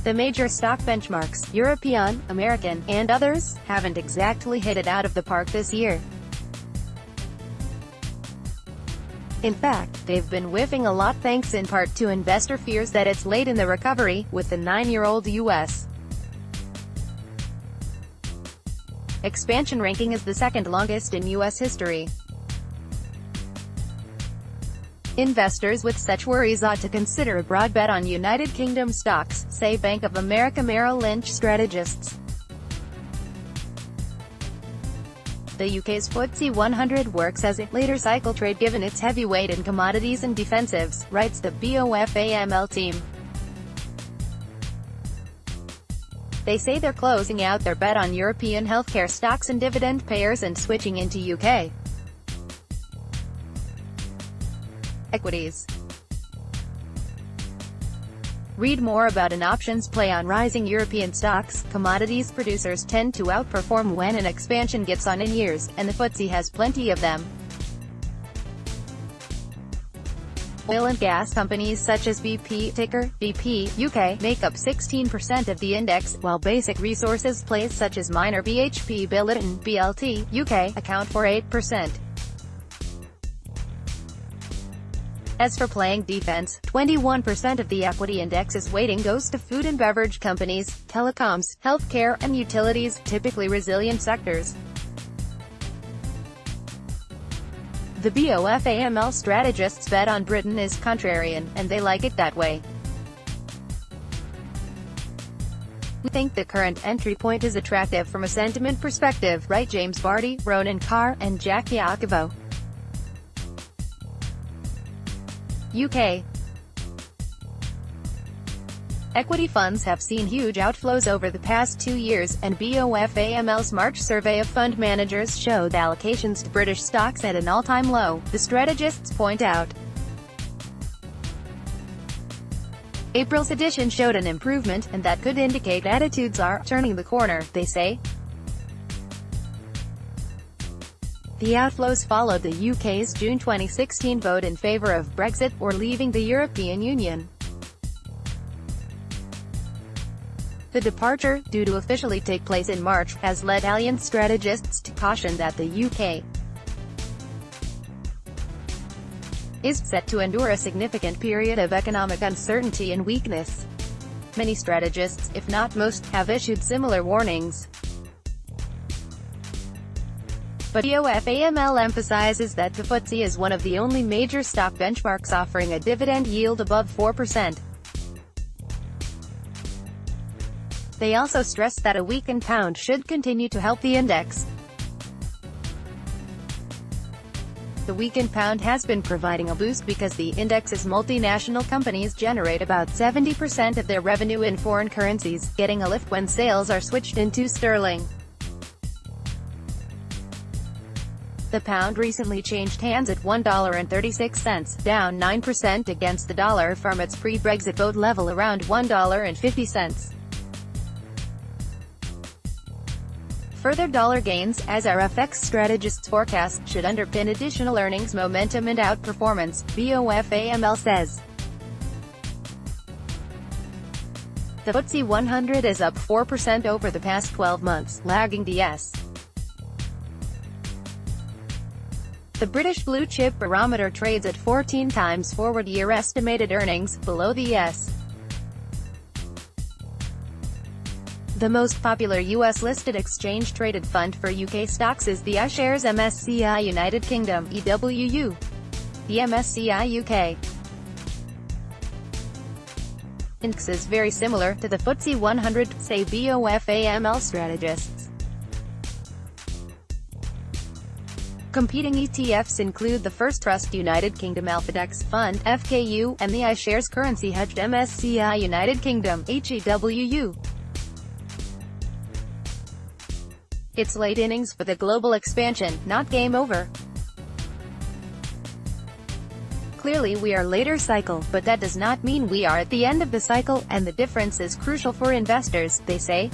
The major stock benchmarks, European, American, and others, haven't exactly hit it out of the park this year. In fact, they've been whiffing a lot thanks in part to investor fears that it's late in the recovery, with the 9-year-old U.S. expansion ranking as the second longest in U.S. history. Investors with such worries ought to consider a broad bet on United Kingdom stocks, say Bank of America Merrill Lynch strategists. The UK's FTSE 100 works as a later cycle trade given its heavy weight in commodities and defensives, writes the BOFAML team. They say they're closing out their bet on European healthcare stocks and dividend payers and switching into UK equities. Read more about an options play on rising European stocks. Commodities producers tend to outperform when an expansion gets on in years, and the FTSE has plenty of them. Oil and gas companies such as BP, ticker BP, UK, make up 16% of the index, while basic resources plays such as miner BHP.LN, BLT, UK, account for 8%. As for playing defense, 21% of the equity index's weighting goes to food and beverage companies, telecoms, healthcare, and utilities, typically resilient sectors. The BOFAML strategists bet on Britain is contrarian, and they like it that way. We think the current entry point is attractive from a sentiment perspective, write James Barty, Ronan Carr, and Jack Iacovo. UK equity funds have seen huge outflows over the past 2 years, and BOFAML's March survey of fund managers showed allocations to British stocks at an all-time low, the strategists point out. April's edition showed an improvement, and that could indicate attitudes are turning the corner, they say. The outflows followed the UK's June 2016 vote in favour of Brexit, or leaving the European Union. The departure, due to officially take place in March, has led Allianz strategists to caution that the UK is set to endure a significant period of economic uncertainty and weakness. Many strategists, if not most, have issued similar warnings. But BOFAML emphasizes that the FTSE is one of the only major stock benchmarks offering a dividend yield above 4%. They also stress that a weakened pound should continue to help the index. The weakened pound has been providing a boost because the index's multinational companies generate about 70% of their revenue in foreign currencies, getting a lift when sales are switched into sterling. The pound recently changed hands at $1.36, down 9% against the dollar from its pre-Brexit vote level around $1.50. Further dollar gains, as our FX strategists forecast, should underpin additional earnings momentum and outperformance, BOFAML says. The FTSE 100 is up 4% over the past 12 months, lagging the S&P. The British Blue Chip Barometer trades at 14 times forward-year estimated earnings, below the S&P. The most popular US-listed exchange-traded fund for UK stocks is the iShares MSCI United Kingdom (EWU). The MSCI UK index is very similar to the FTSE 100, say BOFAML strategists. Competing ETFs include the First Trust United Kingdom Alphadex Fund (FKU) and the iShares Currency Hedged MSCI United Kingdom (HEWU). It's late innings for the global expansion, not game over. Clearly we are later cycle, but that does not mean we are at the end of the cycle, and the difference is crucial for investors, they say.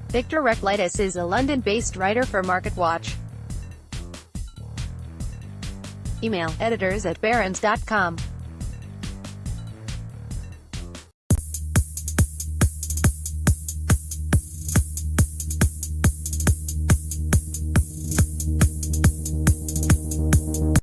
Victor Reklitis is a London-based writer for MarketWatch. Email editors@barron's.com.